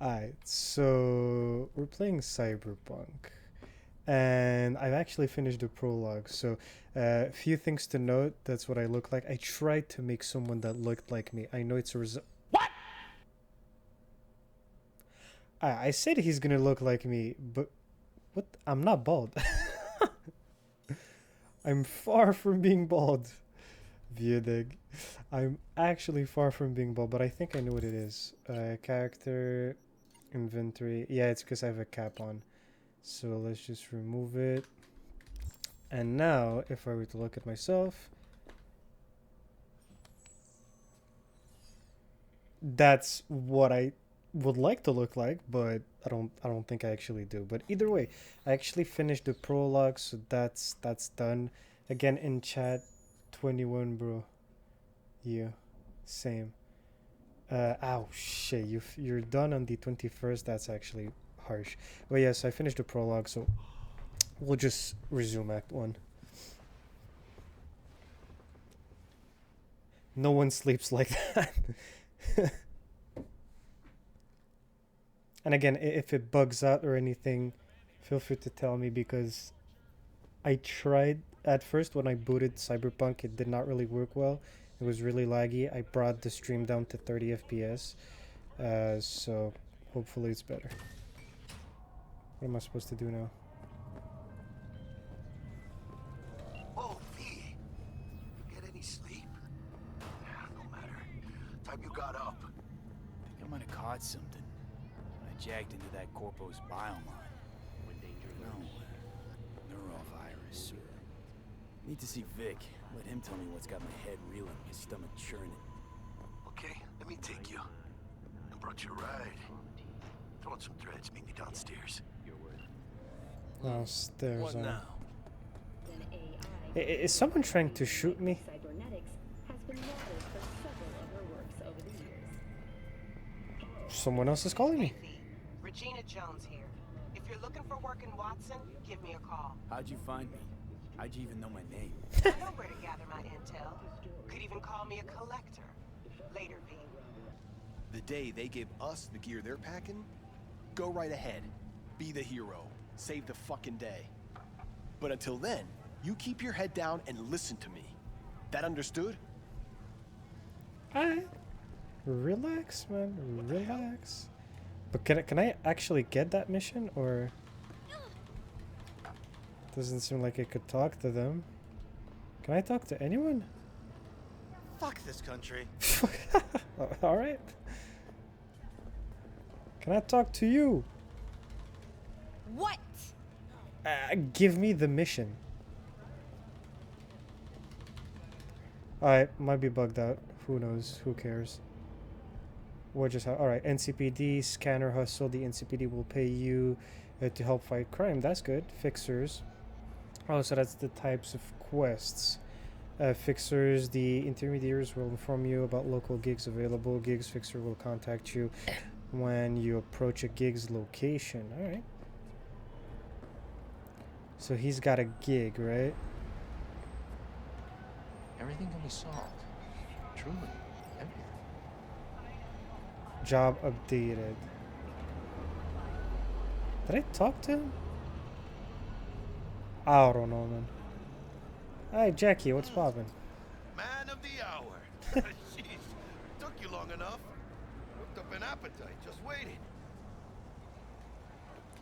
Alright, so we're playing Cyberpunk, and I've actually finished the prologue. So, a few things to note. That's what I look like. I tried to make someone that looked like me. I know it's a result. I said he's gonna look like me, but what? I'm not bald. I'm far from being bald. Viedig. I'm actually far from being bald, but I think I know what it is. Character, inventory. Yeah, it's because I have a cap on. So let's just remove it. And now, if I were to look at myself, that's what I would like to look like, but I don't think I actually do. But either way, I actually finished the prologue, so that's done. Again in chat, 21 bro. Yeah. Same. Ow shit, you're done on the 21st. That's actually harsh. But yes, I finished the prologue, so we'll just resume act 1. No one sleeps like that. And again, if it bugs out or anything, feel free to tell me because I tried at first when I booted Cyberpunk, it did not really work well. It was really laggy. I brought the stream down to 30 FPS, so hopefully it's better. What am I supposed to do now? Oh, V. You get any sleep? No matter. Time you got up. I think I might have caught something. I jacked into that Corpo's biomine. No, neurovirus. Need to see Vic. Let him tell me what's got my head reeling, his stomach churning. Okay, let me take you. I brought you a ride. Throw on some threads, meet me downstairs. Downstairs. What now? Is someone trying to shoot me? Someone else is calling me. Regina Jones here. If you're looking for work in Watson, give me a call. How'd you find me? How'd you even know my name? I know where to gather my intel. Could even call me a collector. Later, V. The day they give us the gear they're packing, go right ahead. Be the hero. Save the fucking day. But until then, you keep your head down and listen to me. That understood? Alright. Relax, man. Relax. But can I actually get that mission, or doesn't seem like I could talk to them? Can I talk to anyone? Fuck this country. All right. Can I talk to you? What? Give me the mission. Alright, might be bugged out. Who knows? Who cares? What just happened? Alright, NCPD, scanner hustle. The NCPD will pay you to help fight crime. That's good. Fixers. Oh, so that's the types of quests. Fixers, the intermediaries will inform you about local gigs available. Gigs fixer will contact you when you approach a gig's location. Alright. So he's got a gig, right? Everything can be solved. Truly, everything. Job updated. Did I talk to him? I don't know, man. Hi, Jackie, what's poppin'? Man of the hour. Jeez, took you long enough. Cooked up an appetite, just waiting.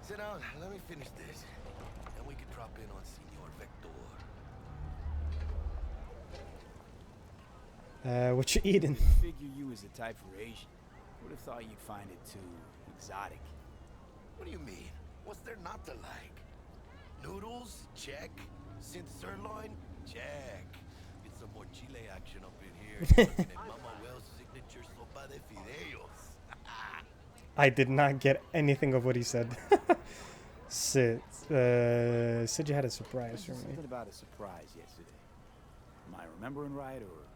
Sit down, let me finish this. Then we can drop in on Senor Vector. What you eating? Figure you was the type for Asian. Would have thought you'd find it too exotic. What do you mean? What's there not to like? Noodles? Check. Synth sirloin? Check. Get some more chile action up in here. Looking at Mama Wells' signature sopa de fideos. I did not get anything of what he said. Sid. Said you had a surprise for me. Something about a surprise yesterday. Am I remembering right, or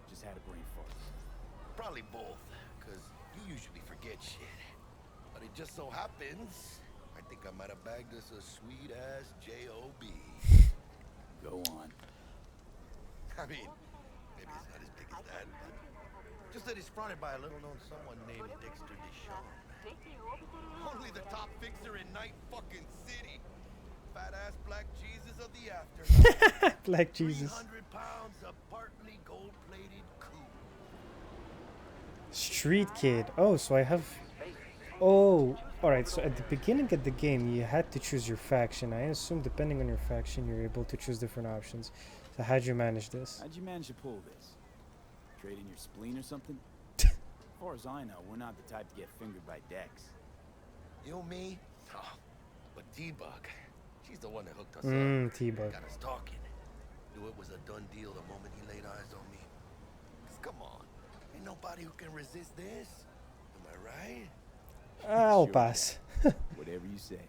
just had a brain fart? Probably both, because you usually forget shit. But it just so happens, I think I might have bagged us a sweet-ass J.O.B. Go on. I mean, maybe it's not as big as that, but just that he's fronted by a little-known someone named Dexter Deschamps. fixer in Night fucking City. Fat ass black Jesus of the afterlife. Black Jesus. 300 pounds of partly gold-plated coup. Street Kid. Oh, so I have. Oh, alright. So at the beginning of the game, you had to choose your faction. I assume depending on your faction, you're able to choose different options. So how'd you manage this? How'd you manage to pull this? Trade in your spleen or something? As far as I know, we're not the type to get fingered by Dex. You, me? Oh, but T-Bug. She's the one that hooked us up. T-Bug. Got us talking. Knew it was a done deal the moment he laid eyes on me. 'Cause come on. Ain't nobody who can resist this. Am I right? I'll Sure, pass. Whatever you say.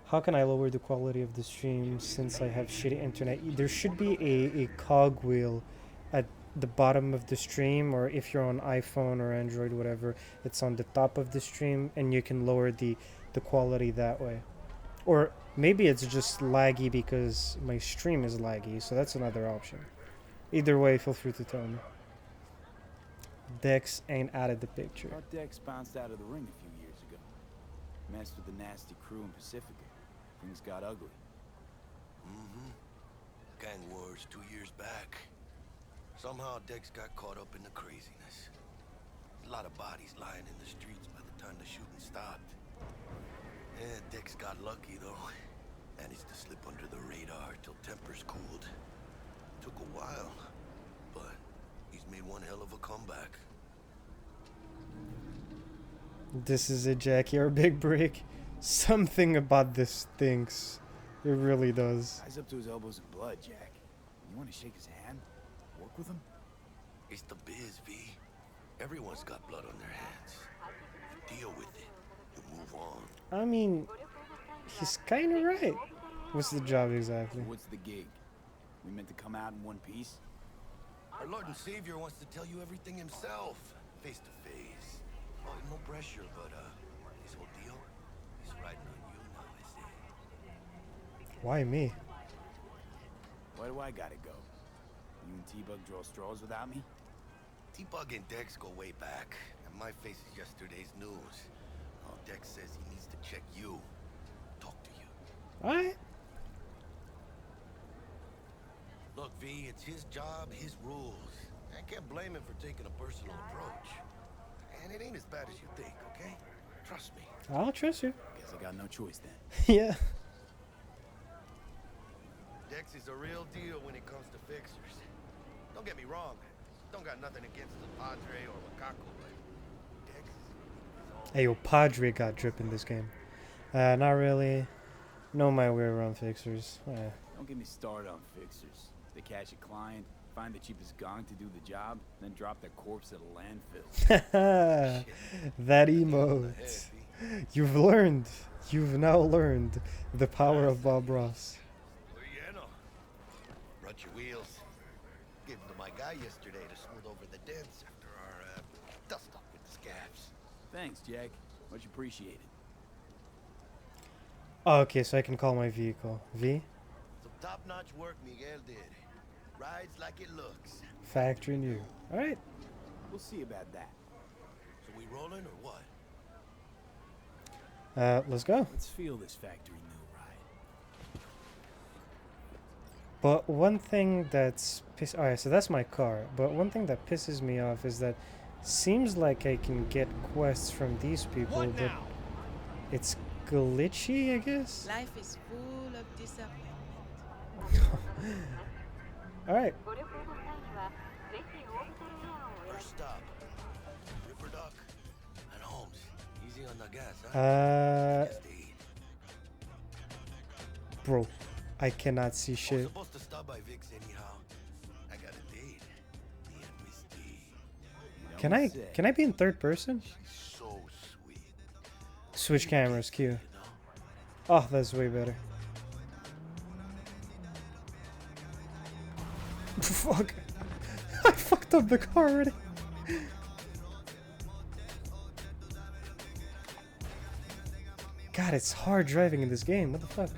How can I lower the quality of the stream since I have shitty internet? There should be a cogwheel at the bottom of the stream, or if you're on iPhone or Android, whatever, it's on the top of the stream, and you can lower the quality that way. Or maybe it's just laggy because my stream is laggy, so that's another option. Either way, feel free to tell me. Dex ain't out of the picture. Thought Dex bounced out of the ring a few years ago. Messed with the nasty crew in Pacifica. Things got ugly. Mm-hmm. Gang wars 2 years back. Somehow Dex got caught up in the craziness. A lot of bodies lying in the streets by the time the shooting stopped. Yeah, Dex got lucky though. Managed to slip under the radar till tempers cooled. Took a while, but he's made one hell of a comeback. This is it, Jackie, our big break. Something about this stinks. It really does. Guy's up to his elbows in blood, Jack. You want to shake his hand? Work with him? It's the biz, V. Everyone's got blood on their hands. You deal with it. You move on. I mean, he's kind of right. What's the job exactly? What's the gig? We meant to come out in one piece? Our Lord and Savior wants to tell you everything himself, face to face. Oh, no pressure, but this whole deal is riding on you now, I say. Why me? Why do I gotta go? You and T-Bug draw straws without me? T-Bug and Dex go way back, and my face is yesterday's news. Oh, Dex says he needs to check you, talk to you. Alright. Look, V, it's his job, his rules. I can't blame him for taking a personal approach. And it ain't as bad as you think, okay? Trust me. I'll trust you. Guess I got no choice then. Yeah. Dex is a real deal when it comes to fixers. Don't get me wrong. Don't got nothing against the Padre or Macaco, but Dex is all... Hey, yo, Padre got drip in this game. Not really. Know my way around fixers. Don't get me started on fixers. They catch a client, find the cheapest gong to do the job, then drop their corpse at a landfill. That emote. You've learned. You've now learned the power of Bob Ross. Brought your wheels. Gave them to my guy yesterday to smooth over the dents after our dust up with the scabs. Thanks, Jack. Much appreciated. Oh, okay, so I can call my vehicle. V? Some top-notch work Miguel did. Rides like it looks. Factory new. Alright. We'll see about that. So we rolling or what? Let's go. Let's feel this factory new ride. But one thing that's alright, so that's my car. But one thing that pisses me off is that seems like I can get quests from these people, but it's glitchy, I guess. Life is full of disappointment. Alright. First stop. Ripper Duck and Holmes. Easy on the gas, huh? Bro, I cannot see I'm shit. supposed to stop by Vic's anyhow. I got a date. Me and Miss D. Can I be in third person? She's so sweet. Switch cameras, Q. You know? Oh, that's way better. Fuck. I fucked up the car already. God, it's hard driving in this game. What the fuck?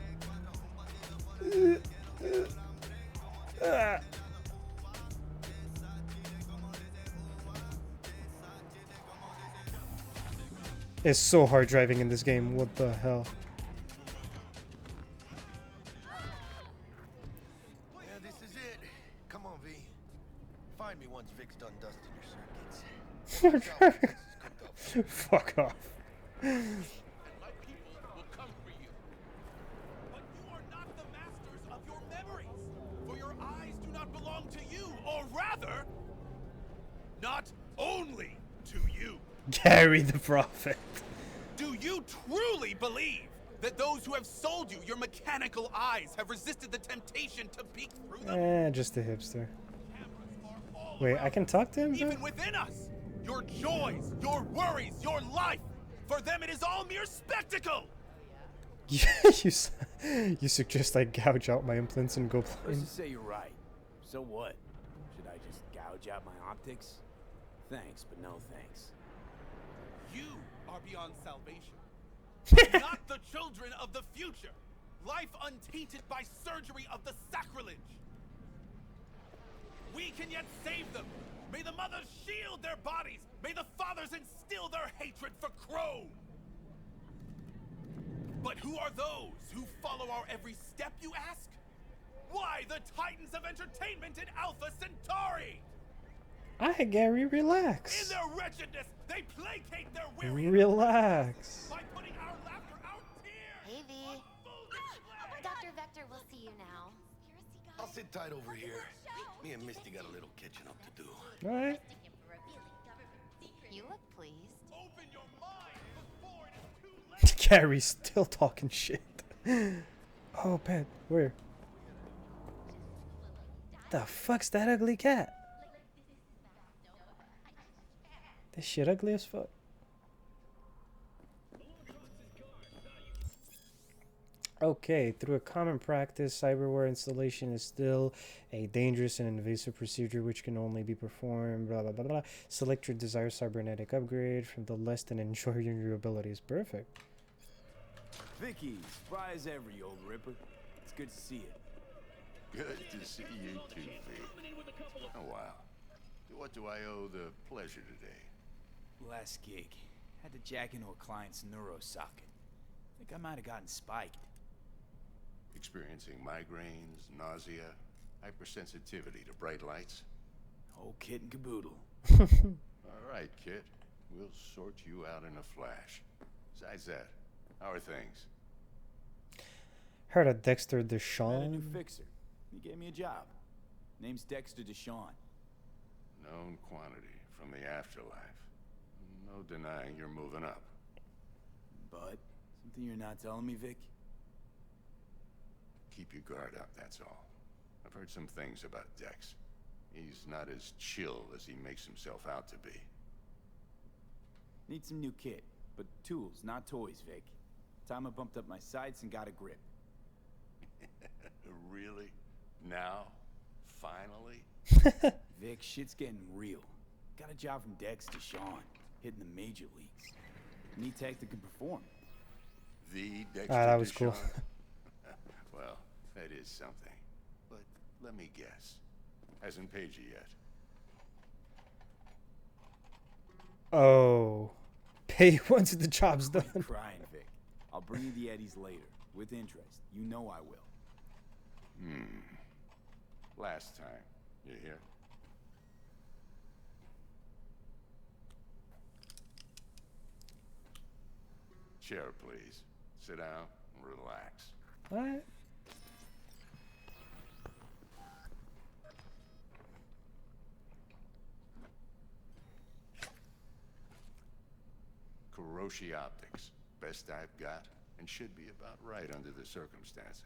It's so hard driving in this game. What the hell? Yeah, this is it. Come on, V. Find me once Vic's done dusting your circuits. Watch out for Texas cooked up. Fuck off. And my people will come for you. But you are not the masters of your memories, for your eyes do not belong to you, or rather, not only to you. Gary the Prophet. Do you truly believe that those who have sold you your mechanical eyes have resisted the temptation to peek through them? Just a hipster. Cameras are all Wait, I around can talk to him? us, Though? even within us. Your joys, your worries, your life. For them, it is all mere spectacle. You suggest I gouge out my implants and go Let's blind? just say you're right. So what? Should I just gouge out my optics? Thanks, but no thanks. You are beyond salvation. Not the children of the future. Life untainted by surgery of the sacrilege. We can yet save them. May the mothers shield their bodies. May the fathers instill their hatred for Crow. But who are those who follow our every step, you ask? Why, the titans of entertainment in Alpha Centauri! Alright, Gary, In relax. their wretchedness, they placate their weary Relax. by putting our laughter, our tears. Hey, V. on full display. Dr. Vector will see you now. I'll sit tight over here. Me and Misty got a little catching up to do. Alright. You look pleased. Open your mind before it is too late. Gary's still talking shit. Oh, bet. Where? The fuck's that ugly cat? This shit ugly as fuck. Okay, through a common practice, cyberware installation is still a dangerous and invasive procedure which can only be performed, blah blah blah blah. Select your desired cybernetic upgrade from the list and enjoy your new abilities. Perfect. Vicky, spry as ever, you old ripper. It's good to see you. Good to see you too, V. Oh, wow. What do I owe the pleasure today? Last gig. Had to jack into a client's neurosocket. Think I might have gotten spiked. Experiencing migraines, nausea, hypersensitivity to bright lights? Whole kit and caboodle. All right, kid. We'll sort you out in a flash. Besides that, how are things? Heard of Dexter Met a new Deshawn. fixer. He gave me a job. Name's Dexter Deshawn. Known quantity from the afterlife. No denying you're moving up. But something you're not telling me, Vic? Keep your guard up, that's all. I've heard some things about Dex. He's not as chill as he makes himself out to be. Need some new kit, but tools, not toys, Vic. Time I bumped up my sights and got a grip. Really? Now? Finally? Vic, shit's getting real. Got a job from Dex Deshawn, hitting the major leagues. Need tech that can perform. The Dexter That was cool. Deshawn? Well, that is something. But let me guess. Hasn't paid you yet. Oh. Pay once the job's Quit done. crying, Vic. I'll bring you the Eddies later, with interest. You know I will. Last time. You hear? Chair, please. Sit down and relax. Alright. Kuroshi Optics. Best I've got, and should be about right under the circumstances.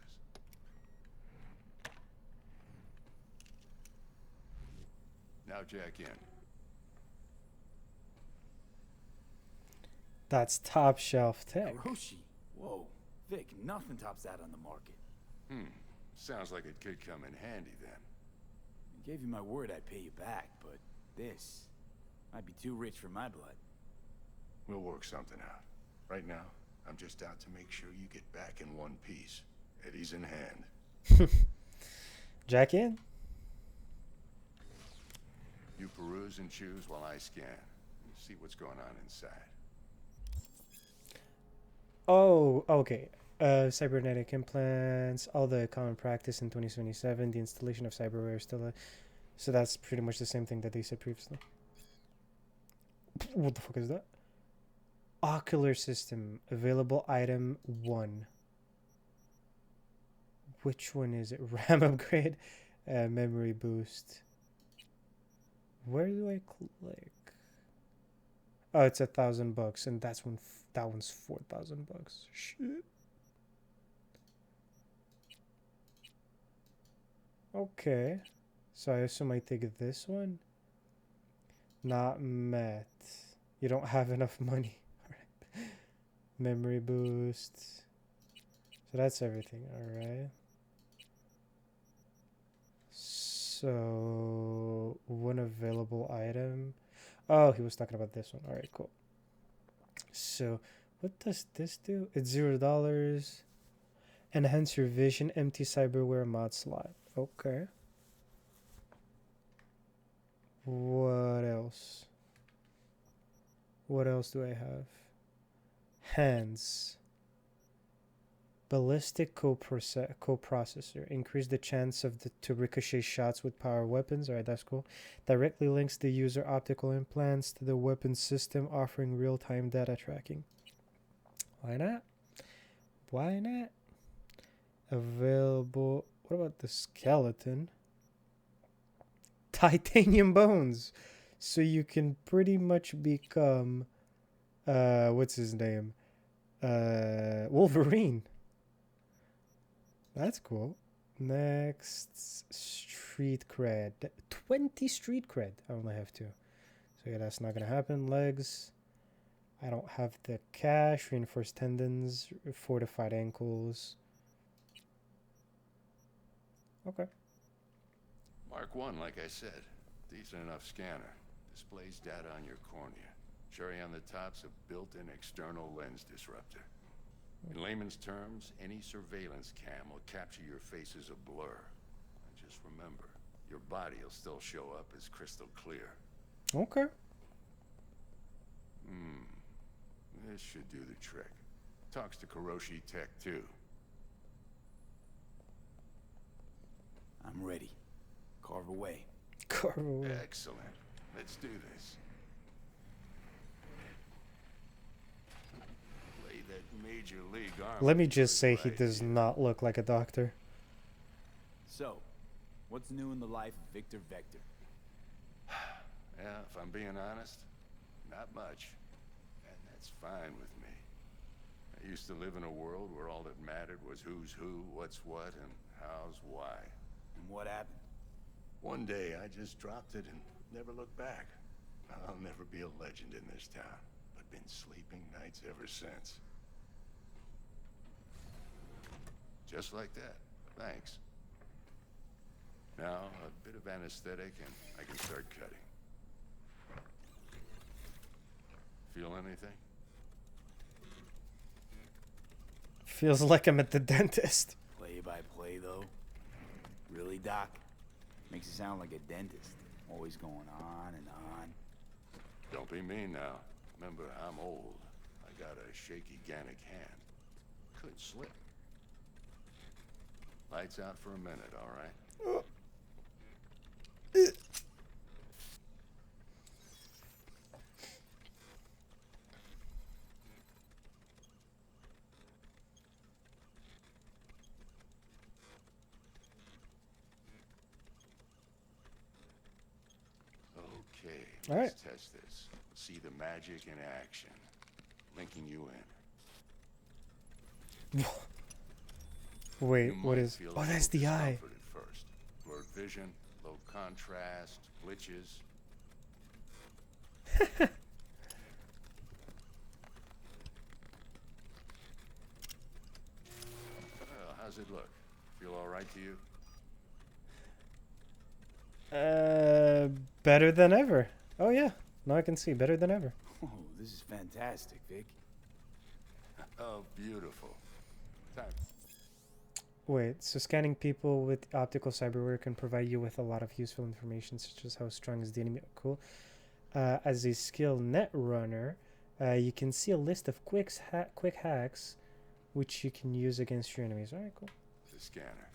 Now jack in. That's top shelf tech. Hiroshi? Whoa. Vic, nothing tops that on the market. Sounds like it could come in handy then. I gave you my word I'd pay you back, but this might be too rich for my blood. We'll work something out. Right now, I'm just out to make sure you get back in one piece. Eddie's in hand. Jack in? You peruse and choose while I scan. See what's going on inside. Oh, okay. Cybernetic implants, all the common practice in 2077. The installation of cyberware is still so that's pretty much the same thing that they said previously. What the fuck is that? Ocular system available item 1. Which one is it? RAM upgrade, memory boost. Where do I click? Oh, it's $1,000, and that one's $4,000. Shit. Okay, so I assume I take this one. Not met. You don't have enough money. Alright. Memory boost. So that's everything. Alright. So one available item. Oh, he was talking about this one. Alright, cool. So what does this do? It's $0. Enhance your vision. Empty cyberware mod slot. Okay. What else? What else do I have? Hands. Ballistic coprocessor. Increase the chance of to ricochet shots with power weapons. Alright, that's cool. Directly links the user optical implants to the weapon system, offering real-time data tracking. Why not? Why not? Available. What about the skeleton? Titanium bones. So you can pretty much become what's his name? Wolverine. That's cool. Next, street cred. 20 street cred. I only have 2. So yeah, that's not gonna happen. Legs. I don't have the cash. Reinforced tendons. Fortified ankles. Okay. Mark 1, like I said. Decent enough scanner. Displays data on your cornea. Cherry on the top's a built-in external lens disruptor. In layman's terms, any surveillance cam will capture your face as a blur. And just remember, your body will still show up as crystal clear. Okay. This should do the trick. Talks to Kuroshi Tech, too. I'm ready. Carve away. Carve away. Excellent. Let's do this. Play that major league arm. Let me just say he does not look like a doctor. So, what's new in the life of Victor Vector? Yeah, if I'm being honest, not much. And that's fine with me. I used to live in a world where all that mattered was who's who, what's what, and how's why. And what happened? One day I just dropped it and never looked back. I'll never be a legend in this town, but been sleeping nights ever since. Just like that. Thanks. Now, a bit of anesthetic and I can start cutting. Feel anything? Feels like I'm at the dentist. Play by play, though? Really, Doc? Makes you sound like a dentist. Always going on and on. Don't be mean now. Remember, I'm old. I got a shaky Gannic hand. Could slip. Lights out for a minute, all right? Okay, All right. let's test this. See the magic in action. Linking you in. Wait, You what might is? feel a Oh, little that's the eye. discomfort at first. Blurred vision, low contrast, glitches. Well, how's it look? Feel all right to you? Better than ever. Oh yeah, now I can see better than ever. Oh, this is fantastic, Vic. Oh, beautiful. Time. Wait, so scanning people with optical cyberware can provide you with a lot of useful information, such as how strong is the enemy. Cool. As a skilled net runner, You can see a list of quick hacks which you can use against your enemies. Alright, cool. The scanner.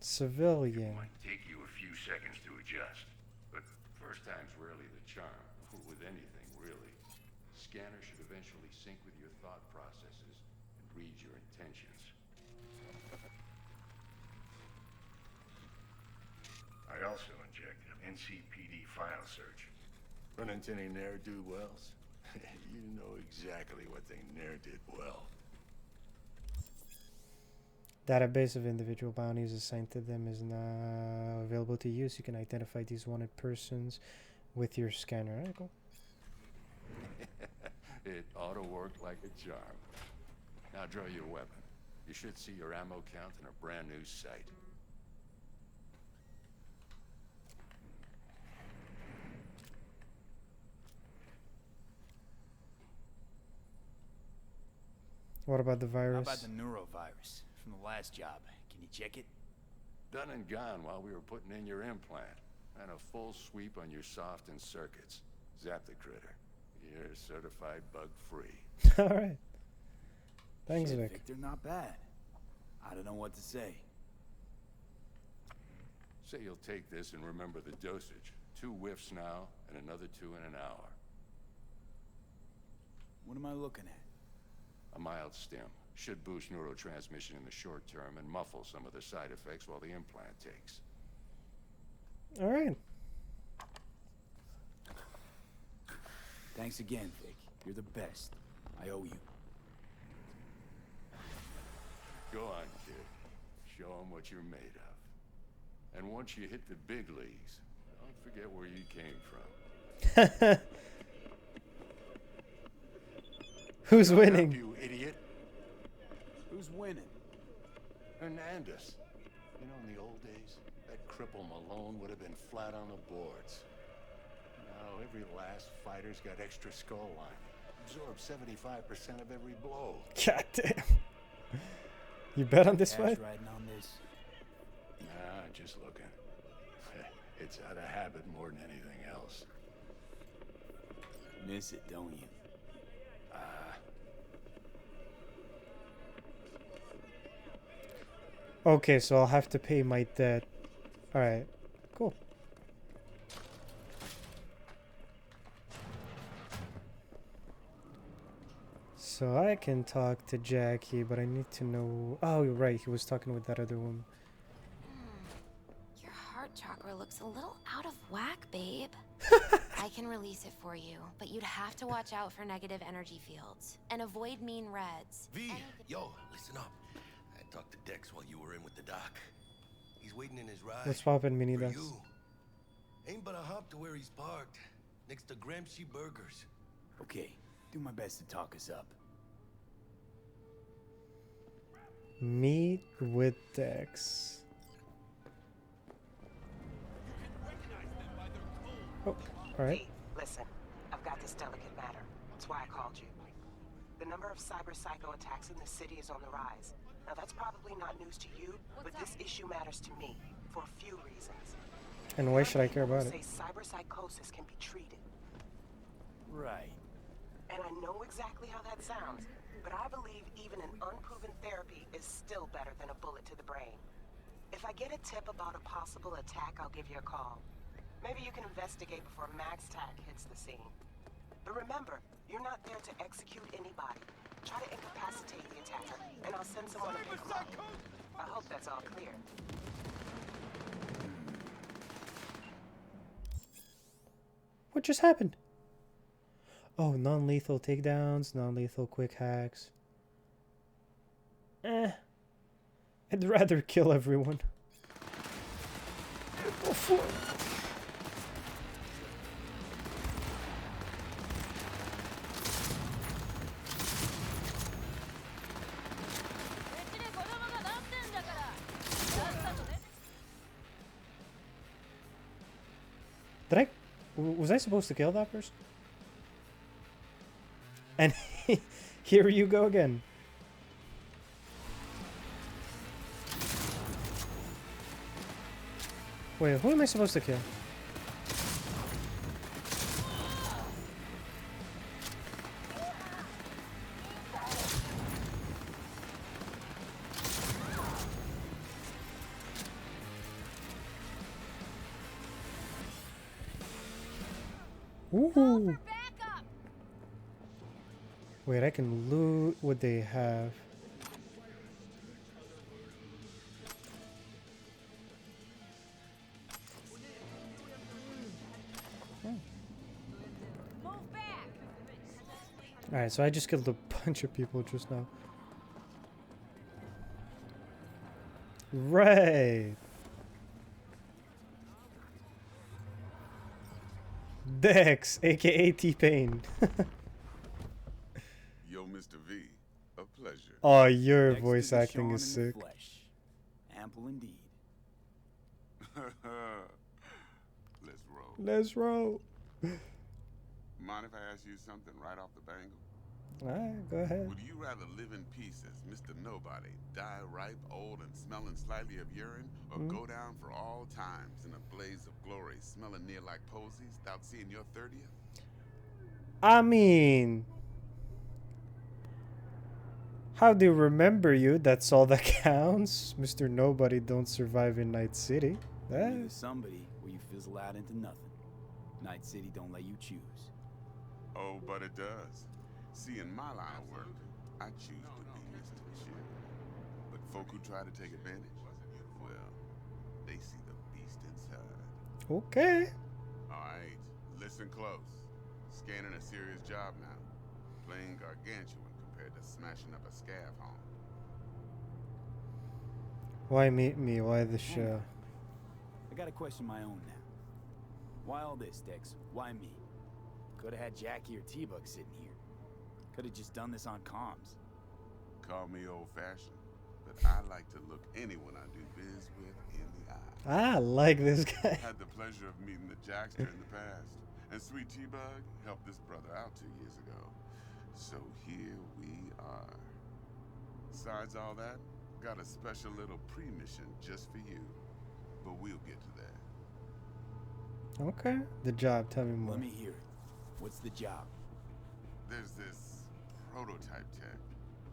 Civilian. Might take you a few seconds to adjust, but first time's rarely the charm. With anything, really. Scanner should eventually sync with your thought processes and read your intentions. I also inject an NCPD file search. Run into any ne'er-do-wells? You know exactly what they ne'er did well. Database of individual bounties assigned to them is now available to use. You can identify these wanted persons with your scanner. Alright, cool. It ought to work like a charm. Now draw your weapon. You should see your ammo count in a brand new sight. What about the virus? How about the neurovirus from the last job? Can you check it? Done and gone while we were putting in your implant. And a full sweep on your soft and circuits. Zap the critter. You're certified bug-free. Alright. Thanks, Shit, Vic. Victor, not bad. I don't know what to say. Say you'll take this and remember the dosage. 2 whiffs now, and another 2 in an hour. What am I looking at? A mild stim. Should boost neurotransmission in the short term and muffle some of the side effects while the implant takes. Alright. Thanks again, Vic. You're the best. I owe you. Go on, kid. Show them what you're made of. And once you hit the big leagues, don't forget where you came from. Who's winning? You idiot. Who's winning? Hernandez. You know, in the old days, that cripple Malone would have been flat on the boards. Now, every last fighter's got extra skull lining. Absorbs 75% of every blow. God damn. You bet on this Cash fight? riding on this? Nah, just looking. It's out of habit more than anything else. Miss it, don't you? Okay, so I'll have to pay my debt. Alright, cool. So I can talk to Jackie, but I need to know... Oh, you're right, he was talking with that other woman. Your heart chakra looks a little out of whack, babe. I can release it for you, but you'd have to watch out for negative energy fields and avoid mean reds. V, yo, listen up. I talked to Dex while you were in with the doc. He's waiting in his ride. What's poppin', Mini for Dex? you. Ain't but a hop to where he's parked, next to Gramsci Burgers. Okay, do my best to talk us up. Meet with Dex. Oh, alright. Pete, listen, I've got this delicate matter. That's why I called you. The number of cyber psycho attacks in the city is on the rise. Now that's probably not news to you, but this issue matters to me for a few reasons. And why should I care about it? Say cyber psychosis can be treated. Right. And I know exactly how that sounds, but I believe even an unproven therapy is still better than a bullet to the brain. If I get a tip about a possible attack, I'll give you a call. Maybe you can investigate before Max Tack hits the scene. But remember, you're not there to execute anybody. Try to incapacitate the attacker, and I'll send someone to pick him up. I hope that's all clear. What just happened? Oh, non-lethal takedowns, non-lethal quick hacks. I'd rather kill everyone. Go for it. Was I supposed to kill that person? And here you go again. Wait, who am I supposed to kill? Ooh. Wait, I can loot what they have. Alright, so I just killed a bunch of people just now. Right. Dex, aka T-Pain. Yo, Mr. V, a pleasure. Oh, your Dexter voice acting Deshawn is in the sick. flesh. Ample indeed. Let's roll. Let's roll. Mind if I ask you something right off the bangle? Alright, go ahead. Would you rather live in peace as Mr. Nobody, die ripe, old, and smelling slightly of urine, or go down for all times in a blaze of glory, smelling near like posies, without seeing your 30th? I mean, how do you remember you? That's all that counts. Mr. Nobody don't survive in Night City. There's somebody where you fizzle out into nothing. Night City don't let you choose. Oh, but it does. See, in my line of work, I choose to be Mr. Chill. But folk who try to take advantage, well, they see the beast inside. Okay. Alright, listen close. Scanning a serious job now. Playing gargantuan compared to smashing up a scav home. Why meet me? Why the show? I gotta question my own now. Why all this, Dex? Why me? Could have had Jackie or T-Bug sitting here. Could have just done this on comms. Call me old-fashioned, but I like to look anyone I do biz with in the eye. I like this guy. Had the pleasure of meeting the Jackster in the past, and Sweet T-Bug helped this brother out 2 years ago. So here we are. Besides all that, got a special little pre-mission just for you. But we'll get to that. Okay. The job. Tell me more. Let me hear it. What's the job? There's this prototype tech,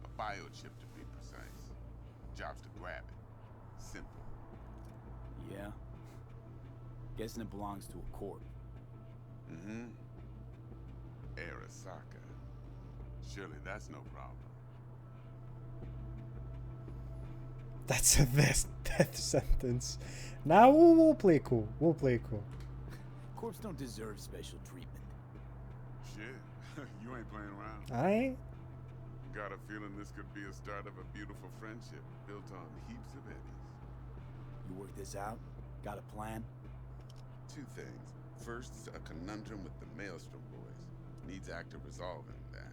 a biochip to be precise. Job's to grab it. Simple. Yeah? Guessing it belongs to a corp. Mm-hmm. Arasaka. Surely that's no problem. That's a death sentence. Now we'll play cool. We'll play cool. Corps don't deserve special treatment. Shit, you ain't playing around. I ain't. Got a feeling this could be a start of a beautiful friendship built on heaps of eddies. You work this out? Got a plan? 2 things. First, a conundrum with the Maelstrom boys. Needs active resolving that.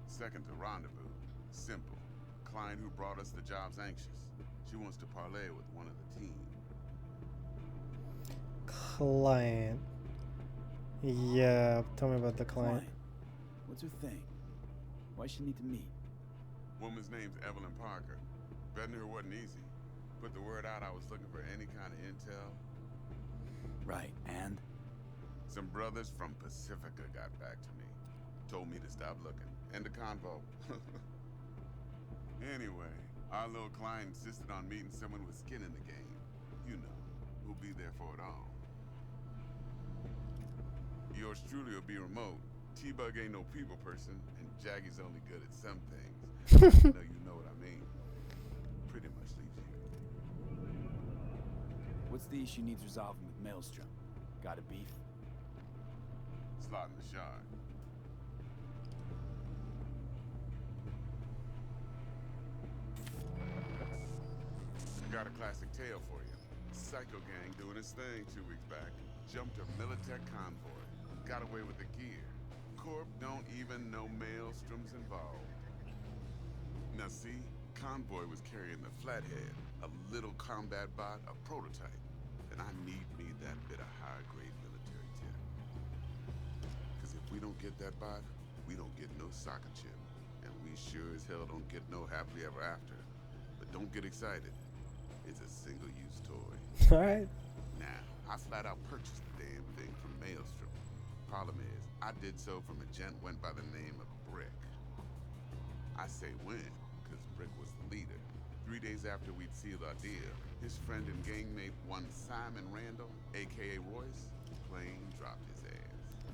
Second, a rendezvous. Simple. Client who brought us the job's anxious. She wants to parlay with one of the team. Client. Yeah, tell me about the client. What's her thing? Why she need to meet? Woman's name's Evelyn Parker. Betting her wasn't easy. Put the word out I was looking for any kind of intel. Right, and? Some brothers from Pacifica got back to me. Told me to stop looking. End the convo. Anyway, our little client insisted on meeting someone with skin in the game. You know, who'll be there for it all. Yours truly will be remote. T-Bug ain't no people person, and Jaggy's only good at some things. I know you know what I mean. Pretty much leaves you. What's the issue needs resolving with Maelstrom? Got a beef? Slot in the shard. Got a classic tale for you. Psycho gang doing his thing 2 weeks back. Jumped a Militech convoy. Got away with the gear. Corp don't even know Maelstrom's involved. Now see, convoy was carrying the Flathead, a little combat bot, a prototype. And I need me that bit of high-grade military tech. Because if we don't get that bot, we don't get no soccer chip. And we sure as hell don't get no happily ever after. But don't get excited. It's a single-use toy. Alright. Now, I flat out purchased the damn thing from Maelstrom. Problem is, I did so from a gent went by the name of Brick. I say when, because Brick was the leader. 3 days after we'd sealed our deal, his friend and gangmate, one Simon Randall, aka Royce, plain dropped his ass.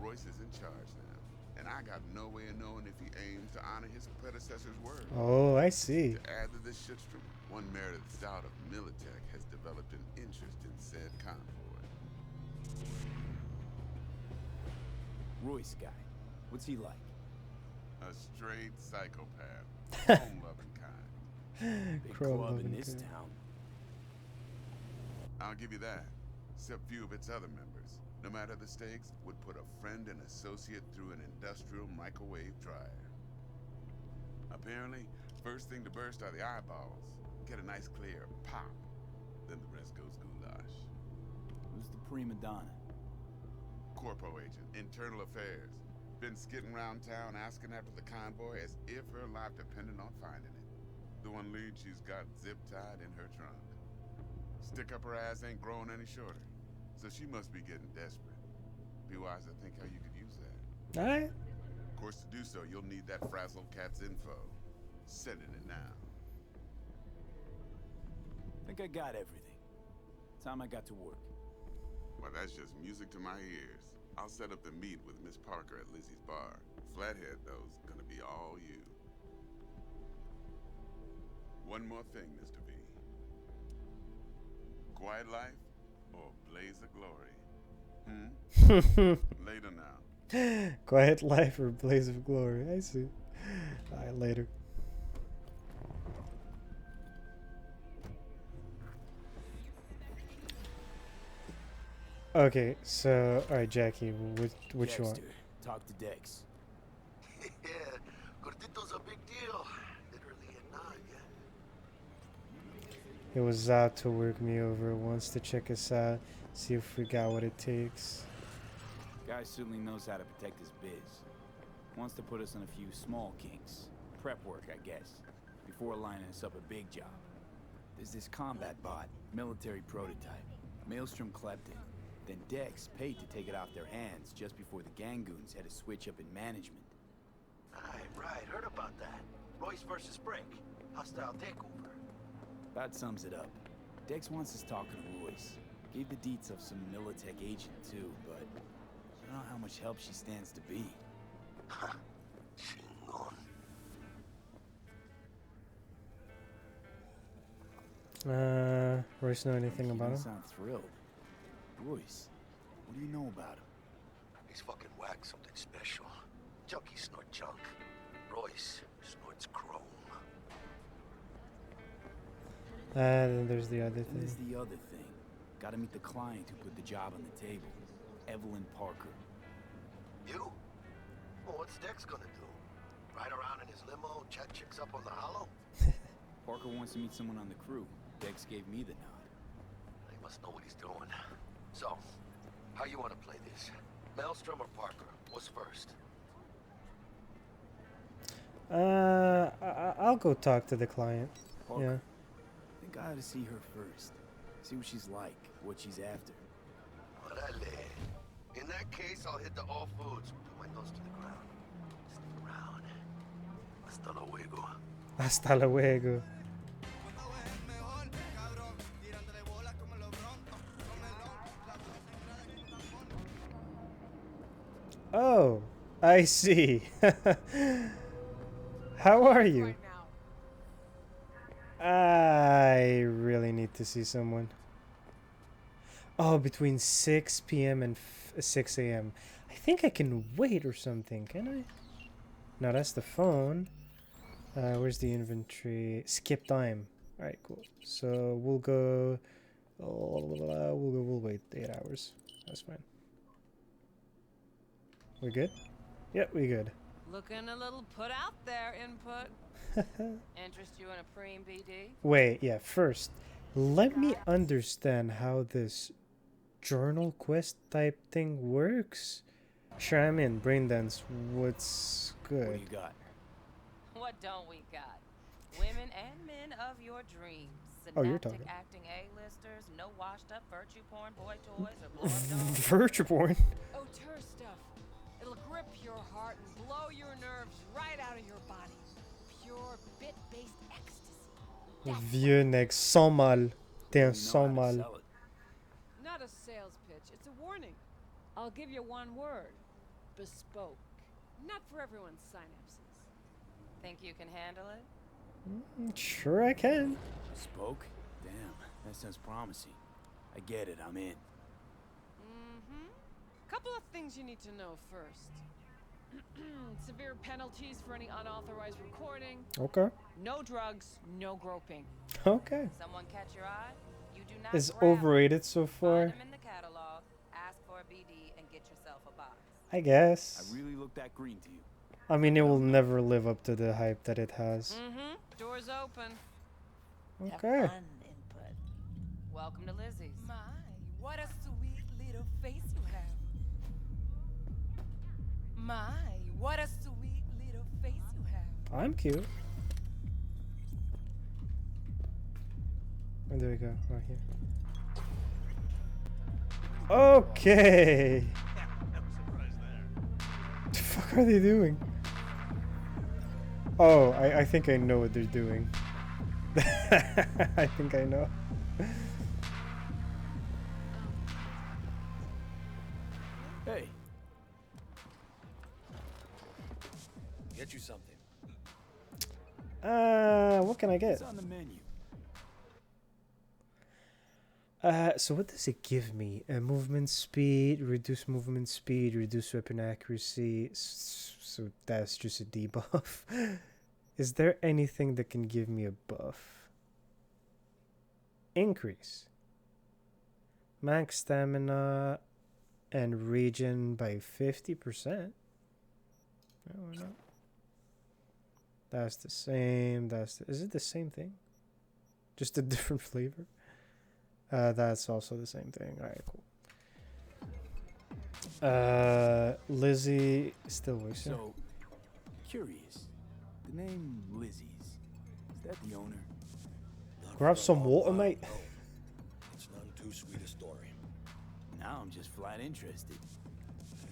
Royce is in charge now, and I got no way of knowing if he aims to honor his predecessor's word. Oh, I see. To add to this shitstrom, one Meredith Stout of Militech has developed an interest in said convoy. Royce guy. What's he like? A straight psychopath. Home-loving kind. Big Crow club in loving this kind. town. I'll give you that. Except few of its other members, no matter the stakes, would put a friend and associate through an industrial microwave dryer. Apparently, first thing to burst are the eyeballs. Get a nice clear pop. Then the rest goes goulash. Who's the prima donna? Corpo agent, internal affairs. Been skidding around town asking after the convoy as if her life depended on finding it. The one lead she's got zip-tied in her trunk. Stick up her ass ain't growing any shorter, so she must be getting desperate. Be wise to think how you could use that. Alright. Of course, to do so, you'll need that frazzled cat's info. Sending it now. Think I got everything. Time I got to work. Well, that's just music to my ears. I'll set up the meet with Miss Parker at Lizzie's bar. Flathead, though's gonna be all you. One more thing, Mr. V. Quiet life or blaze of glory? Later now. Quiet life or blaze of glory. I see. Alright, later. Okay, so alright, Jackie, what you want? Dexter, talk to Dex. Yeah, Gordito's a big deal. Literally and not, yeah. He was out to work me over, wants to check us out, see if we got what it takes. Guy certainly knows how to protect his biz. Wants to put us on a few small kinks. Prep work, I guess. Before lining us up a big job. There's this combat bot, military prototype. Maelstrom clept it. Then Dex paid to take it off their hands just before the Gangoons had a switch up in management. Right, heard about that. Royce versus Brick. Hostile takeover. That sums it up. Dex wants us talking to Royce. Gave the deets of some Militech agent too, but I don't know how much help she stands to be. Chingon. Royce know anything about him? Sound thrilled. Royce, what do you know about him? He's fucking whack, something special. Junkies snort junk. Royce snorts chrome. Then there's the other Then thing. there's the other thing. Gotta meet the client who put the job on the table. Evelyn Parker. You? Well, what's Dex gonna do? Ride around in his limo, chat chicks up on the hollow? Parker wants to meet someone on the crew. Dex gave me the nod. He must know what he's doing. So, how you want to play this? Maelstrom or Parker? What's first? I'll go talk to the client. Parker. Yeah. I think I ought to see her first. See what she's like, what she's after. Orale. In that case, I'll hit the all foods with the windows to the ground. Sniff around. Hasta luego. Hasta luego. Oh, I see. How are you? I really need to see someone. Oh, between 6 p.m. and 6 a.m. I think I can wait or something, can I? No, that's the phone. Where's the inventory? Skip time. Alright, cool. So we'll go... we'll wait 8 hours. That's fine. We good? Yep, we good. Looking a little put out there, input. Interest you in a preem BD? Wait, yeah, first, let me understand how this journal quest type thing works. Sure, I'm in. Brain dance. What's good? What do you got? What don't we got? Women and men of your dreams. Oh, you're Synaptic talking. acting A-listers, no washed up virtue porn boy toys, or blow up dolls. Virtue porn. Auteur stuff. It'll grip your heart and blow your nerves right out of your body. Pure bit-based ecstasy. Vieux nègre, sans mal. T'es un You know sans how to mal. sell it. Not a sales pitch. It's a warning. I'll give you one word. bespoke. Not for everyone's synapses. Think you can handle it? Sure I can. Spoke? Damn, that sounds promising. I get it, I'm in. Couple of things you need to know first. Severe penalties for any unauthorized recording. Okay. No drugs, no groping. Okay. Someone catch your eye? You do not Is grab overrated so Find far. them in the catalog, ask for a BD, and get yourself a box. I guess. I really look that green to you. I mean, it will never live up to the hype that it has. Doors open. Okay. Fun input. Welcome to Lizzie's. My, what a sweet little face you have. My, what a sweet little face you have. I'm cute. And there we go, right here. Okay. What the fuck are they doing? Oh, I think I know what they're doing. I think I know. Hey. Get you something. What can I get? It's on the menu. So what does it give me? Movement speed, reduce movement speed, reduce weapon accuracy. So that's just a debuff. Is there anything that can give me a buff? Increase. Max stamina and regen by 50%. Oh, why not? That's the same. Is it the same thing? Just a different flavor? That's also the same thing. Alright, cool. Lizzie still works here. So, curious. The name Lizzie's. Is that the owner? Grab some water, mate. It's none too sweet a story. Now I'm just flat interested.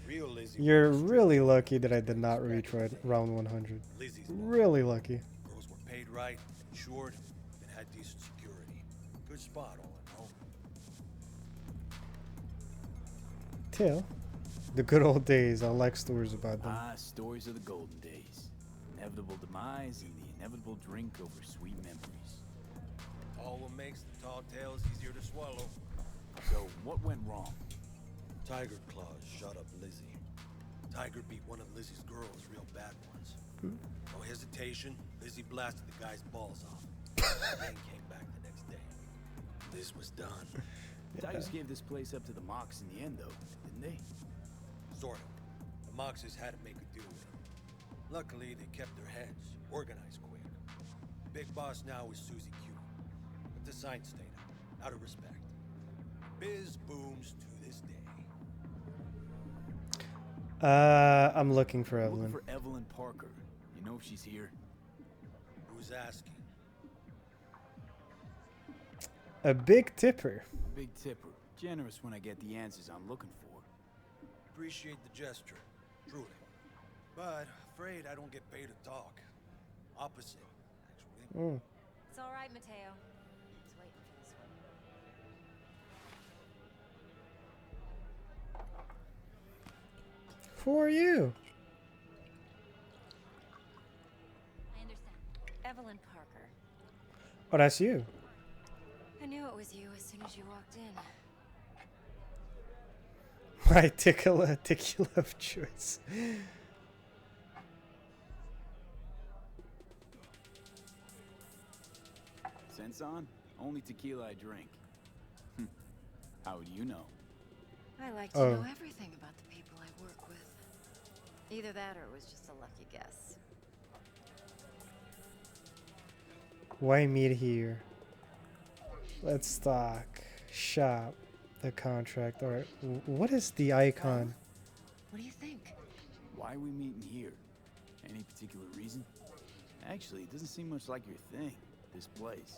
Real Lizzie. You're really lucky that I did not reach round 100. Lizzie's Really lucky. girls were paid right, insured, and had decent security. Good spot, all in all. Till the good old days. I like stories about them. Ah, stories of the golden days. Inevitable demise and the inevitable drink over sweet memories. All what makes the tall tales easier to swallow. So, what went wrong? Tiger Claws shot up Lizzie. Tiger beat one of Lizzie's girls, real bad ones. No hesitation, Lizzie blasted the guy's balls off. Then came back the next day. Liz was done. Tigers gave this place up to the Mox in the end, though, didn't they? Sort of. The Moxes had to make a deal with him. Luckily, they kept their heads, organized quick. Big boss now is Susie Q. But the sign stayed out of respect. Biz booms to this day. I'm looking for Evelyn. Looking for Evelyn Parker. You know if she's here? Who's asking? A big tipper. Big tipper. Generous when I get the answers I'm looking for. Appreciate the gesture, truly. But afraid I don't get paid to talk. Opposite, actually. It's all right, Mateo. Just waiting for this one. Who are you? I understand. Evelyn Parker. Oh, that's you. I knew it was you as soon as you walked in. My tequila of choice. Sense on? Only tequila I drink. How do you know? I like to know everything about the people I work with. Either that or it was just a lucky guess. Why meet here? Let's talk. Shop. The contract. Alright. What is the icon? What do you think? Why are we meeting here? Any particular reason? Actually, it doesn't seem much like your thing, this place.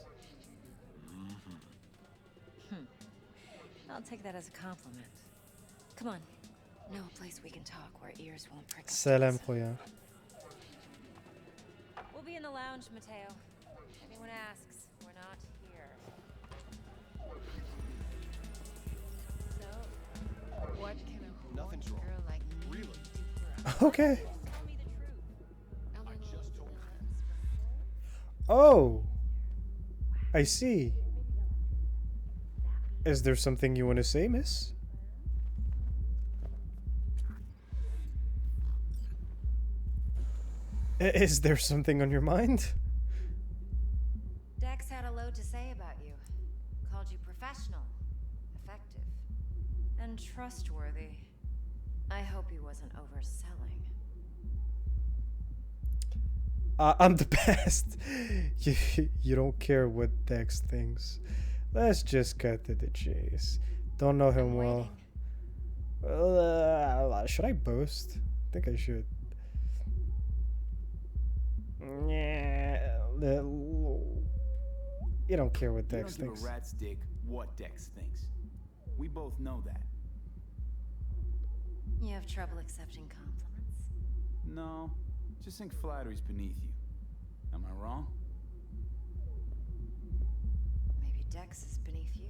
I'll take that as a compliment. Come on. Know a place we can talk where ears won't prick up. Selam Koya. We'll be in the lounge, Mateo. If anyone asks, we're not here. So, What can a Nothing's horny wrong. girl like me Really? do for Okay. Oh, I see. Is there something you want to say, miss? Is there something on your mind? Dex had a load to say about you. Called you professional, effective, and trustworthy. I hope he wasn't overselling. I'm the best. You don't care what Dex thinks. Let's just cut to the chase. Don't know him well. Should I boast? I think I should. Yeah. You don't care what Dex You don't thinks. give a rat's dick what Dex thinks. We both know that. You have trouble accepting compliments? No, just think flattery's beneath you. Am I wrong? Maybe Dex is beneath you.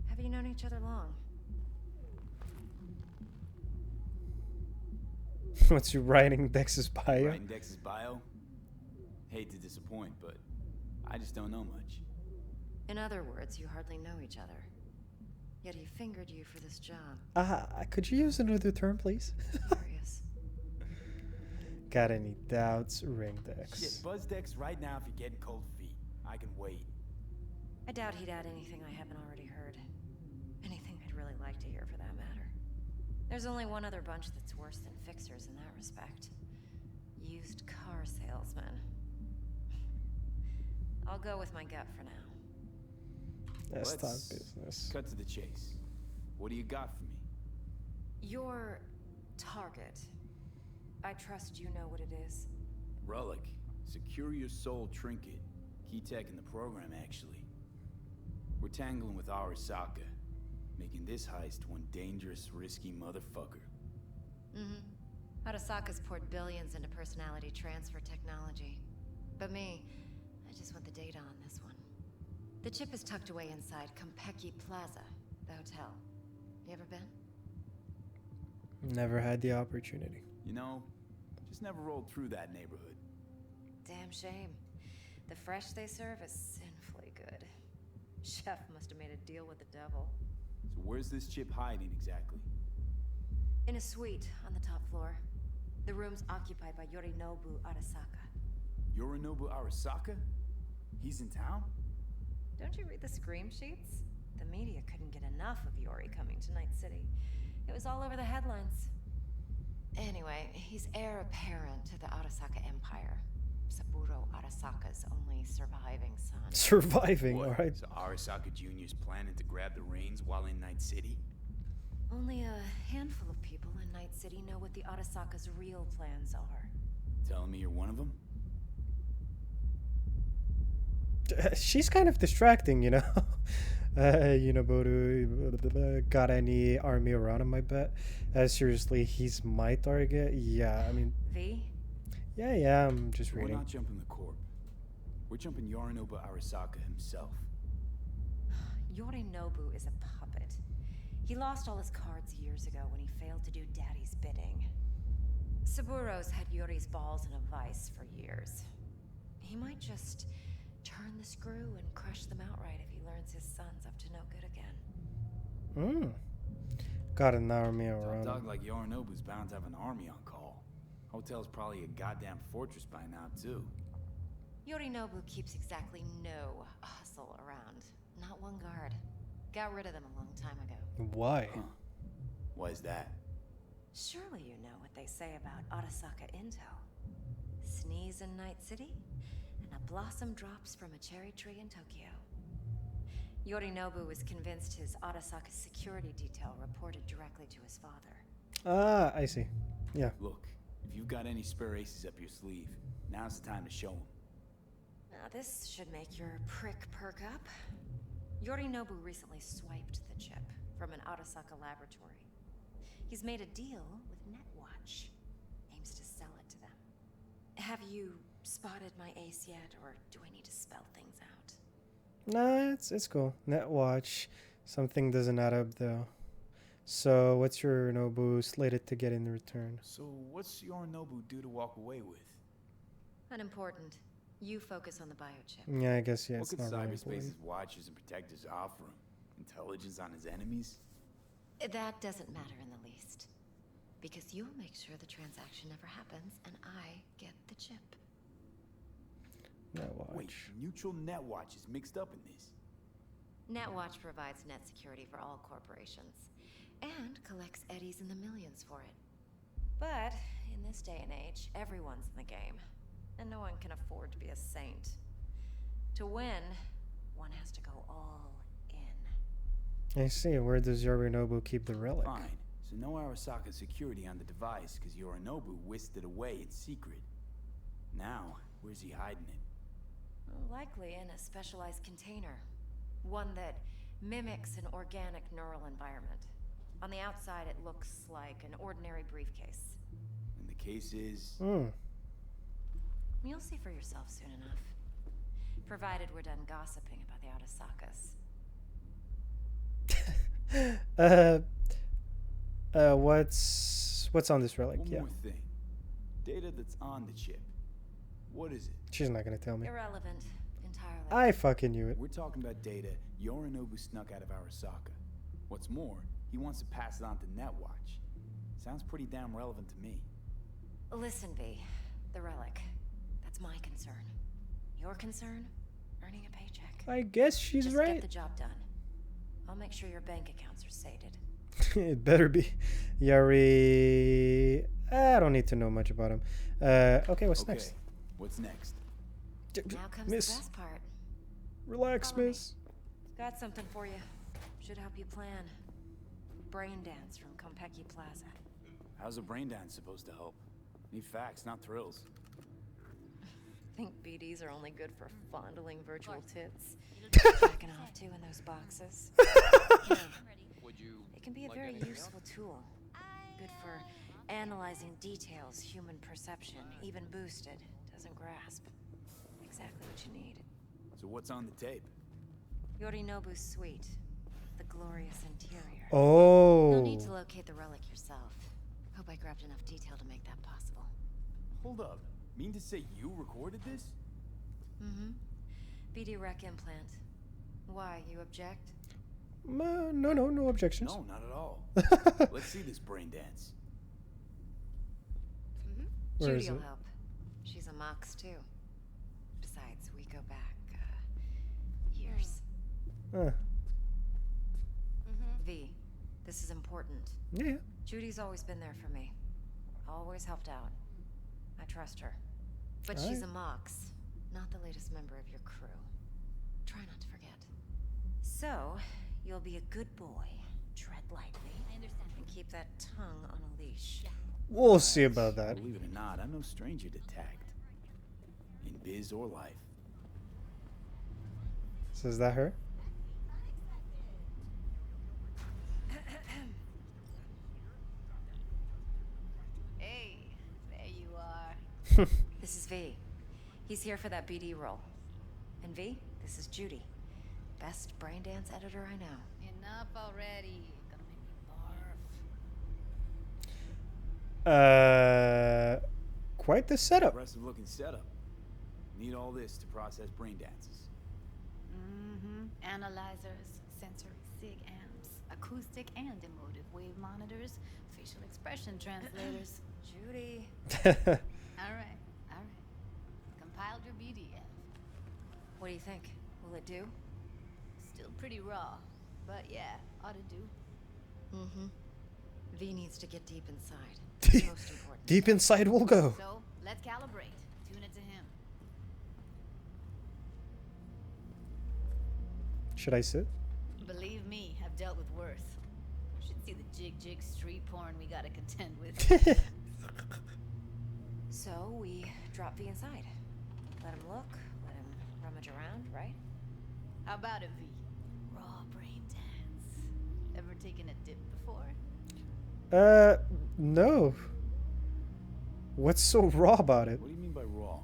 Have you known each other long? What's you writing Dex's bio? Writing Dex's bio? Hate to disappoint, but I just don't know much. In other words, you hardly know each other. Yet he fingered you for this job. Could you use another term, please? Curious. Got any doubts? Ring Dex. Shit, buzz Dex right now if you're getting cold feet. I can wait. I doubt he'd add anything I haven't already heard. Anything I'd really like to hear, for that matter. There's only one other bunch that's worse than fixers in that respect. Used car salesmen. I'll go with my gut for now. Let's talk Let's business. cut to the chase. What do you got for me? Your target. I trust you know what it is. Relic. Secure your soul trinket. Key tech in the program, actually. We're tangling with Arasaka, making this heist one dangerous, risky motherfucker. Mm-hmm. Arasaka's poured billions into personality transfer technology. But me, I just want the data on this one. The chip is tucked away inside Kompeki Plaza, the hotel. You ever been? Never had the opportunity. You know, just never rolled through that neighborhood. Damn shame. The fresh they serve is sinfully good. Chef must have made a deal with the devil. So where's this chip hiding exactly? In a suite on the top floor. The room's occupied by Yorinobu Arasaka. Yorinobu Arasaka? He's in town? Don't you read the scream sheets? The media couldn't get enough of Yori coming to Night City. It was all over the headlines. Anyway, he's heir apparent to the Arasaka Empire. Saburo Arasaka's only surviving son. Surviving, What? alright. So Arasaka Jr.'s planning to grab the reins while in Night City? Only a handful of people in Night City know what the Arasaka's real plans are. Telling me you're one of them? She's kind of distracting, you know. Boru, got any army around him, I bet. Seriously, he's my target? Yeah, I mean... V? Yeah, I'm just We're reading. not jumping the corp. We're jumping Yorinobu Arasaka himself. Yorinobu is a puppet. He lost all his cards years ago when he failed to do Daddy's bidding. Saburo's had Yori's balls in a vice for years. He might just turn the screw and crush them outright if he learns his son's up to no good again. Got an army A around dog him. like Yorinobu's bound to have an army on call. Hotel's probably a goddamn fortress by now, too. Yorinobu keeps exactly no hustle around. Not one guard. Got rid of them a long time ago. Why? Huh. Why is that? Surely you know what they say about Arasaka intel. Sneeze in Night City, and a blossom drops from a cherry tree in Tokyo. Yorinobu was convinced his Arasaka security detail reported directly to his father. I see. Yeah. Look, if you've got any spare aces up your sleeve, now's the time to show them. Now this should make your prick perk up. Yorinobu recently swiped the chip from an Arasaka laboratory. He's made a deal with Netwatch. Aims to sell it to them. Have you spotted my ace yet, or do I need to spell things out? Nah, it's cool. Netwatch. Something doesn't add up though. So, what's Yorinobu slated to get in return? So what's Yorinobu due to walk away with? Unimportant. You focus on the biochip. Yeah, I guess, yeah, What it's could not really cyberspace's important. watchers and protectors offer him? Intelligence on his enemies? That doesn't matter in the least. Because you'll make sure the transaction never happens, and I get the chip. Netwatch. Wait, neutral Netwatch is mixed up in this. Netwatch provides net security for all corporations, and collects eddies in the millions for it. But, in this day and age, everyone's in the game, and no one can afford to be a saint. To win, one has to go all in. I see. Where does Yorinobu keep the relic? Fine. So no Arasaka security on the device because Yorinobu whisked it away in secret. Now, where's he hiding it? Likely in a specialized container. One that mimics an organic neural environment. On the outside, it looks like an ordinary briefcase. And the case is... You'll see for yourself soon enough. Provided we're done gossiping about the Arasakas. What's on this relic? One Yeah. more thing. Data that's on the chip. What is it? She's not gonna tell me. Irrelevant. Entirely. I fucking knew it. We're talking about data Yorinobu snuck out of Arasaka. What's more, he wants to pass it on to Netwatch. Sounds pretty damn relevant to me. Listen, V. The relic. That's my concern. Your concern? Earning a paycheck. I guess she's Just right. get the job done. I'll make sure your bank accounts are sated. It better be. Yari... I don't need to know much about him. Okay, what's next? What's next? Now comes Miss. the best part. Relax, Follow me. miss. Got something for you. Should help you plan. Brain dance from Konpeki Plaza. How's a brain dance supposed to help? Need facts, not thrills. Think BDs are only good for fondling virtual tits. Jacking off too in those boxes. Yeah. It can be a very useful tool. Good for analyzing details human perception, even boosted, doesn't grasp. Exactly what you need. So what's on the tape? Yorinobu's suite. The glorious interior. Oh. No need to locate the relic yourself. Hope I grabbed enough detail to make that possible. Hold up. Mean to say you recorded this? Mm-hmm. BD rec implant. Why, you object? No objections. No, not at all. Let's see this brain dance. Where is Judy'll it? help. She's a Mox too. Besides, we go back, years. V, this is important. Yeah. Judy's always been there for me. Always helped out. I trust her. But she's a Mox, not the latest member of your crew. Try not to forget. So, you'll be a good boy. Tread lightly. I understand. And keep that tongue on a leash. We'll see about that. Believe it or not, I'm no stranger to tact. In biz or life. So is that her? Hey, there you are. This is V. He's here for that BD role. And V, this is Judy. Best brain dance editor I know. Enough already. Gonna make me barf. Quite the setup. Impressive looking setup. Need all this to process brain dances. Mm-hmm. Analyzers, sensory sig amps, acoustic and emotive wave monitors, facial expression translators. Judy. All right. Compiled your BDF. What do you think? Will it do? Still pretty raw, but yeah, ought to do. Mm-hmm. V needs to get deep inside. Most important. Deep inside we'll go. So, let's calibrate. Tune it to him. Should I sit? Believe me, I've dealt with worse. Should see the jig street porn we gotta contend with. So, we drop V inside. Let him look, let him rummage around, right? How about it, V? Raw brain dance. Ever taken a dip before? No. What's so raw about it? What do you mean by raw?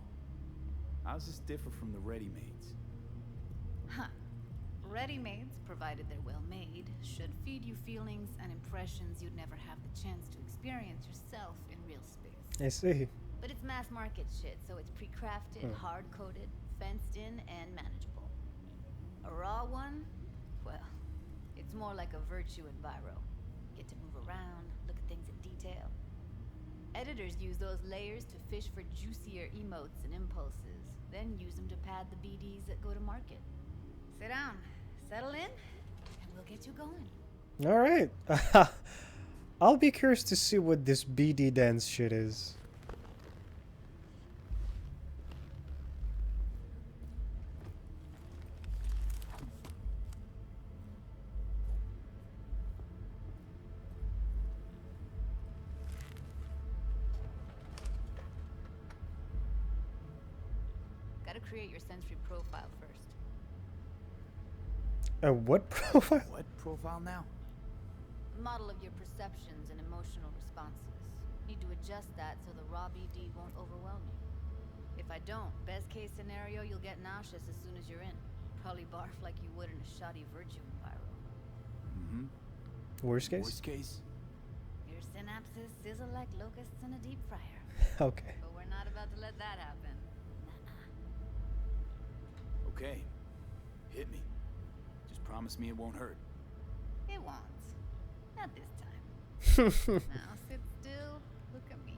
How's this differ from the ready-mades? Huh. ready-mades, provided they're well made, should feed you feelings and impressions you'd never have the chance to experience yourself in real space. I see. But it's mass market shit, so it's pre-crafted, hard-coded, fenced in, and manageable. A raw one? Well, it's more like a virtue enviro. Get to move around, look at things in detail. Editors use those layers to fish for juicier emotes and impulses, then use them to pad the BDs that go to market. Sit down, settle in, and we'll get you going. All right. I'll be curious to see what this BD dance shit is. Gotta create your sensory profile first. A what profile? What profile now? Model of your perceptions and emotional responses. Need to adjust that so the raw BD won't overwhelm you. If I don't, best case scenario, you'll get nauseous as soon as you're in. Probably barf like you would in a shoddy virtue enviro. Worst case? Worst case? Your synapses sizzle like locusts in a deep fryer. Okay. But we're not about to let that happen. Okay. Hit me. Just promise me it won't hurt. It won't. Not this time. Now sit still, look at me.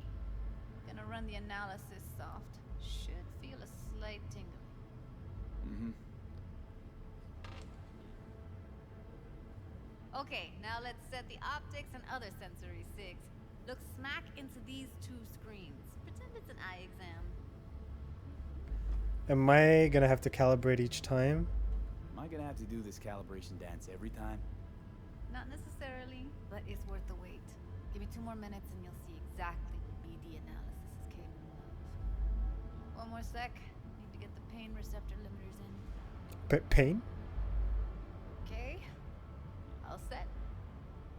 Gonna run the analysis soft. Should feel a slight tingling. Okay, now let's set the optics and other sensory sigs. Look smack into these two screens. Pretend it's an eye exam. Am I gonna have to calibrate each time? Am I gonna have to do this calibration dance every time? Not necessarily, but it's worth the wait. Give me 2 more minutes and you'll see exactly what BD analysis is capable of. 1 more sec. Need to get the pain receptor limiters in. Pain? Okay. All set.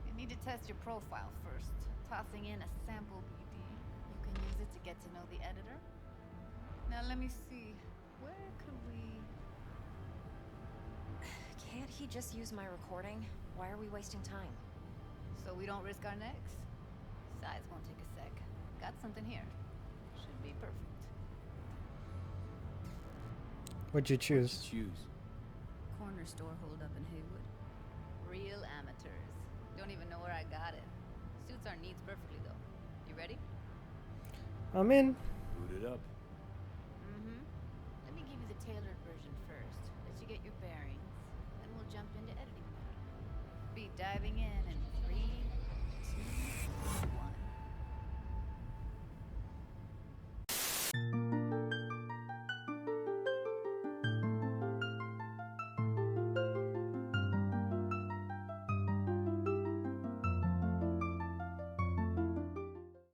You need to test your profile first. Tossing in a sample BD. You can use it to get to know the editor. Now let me see. Where could we... Can't he just use my recording? Why are we wasting time? So we don't risk our necks? Size won't take a sec. Got something here. Should be perfect. What'd you choose? Corner store hold up in Haywood. Real amateurs. Don't even know where I got it. Suits our needs perfectly though. You ready? I'm in. Boot it up. Let me give you the tailored version first. Let you get your bearings. Then we'll jump into editing mode. Be diving in 3, 2,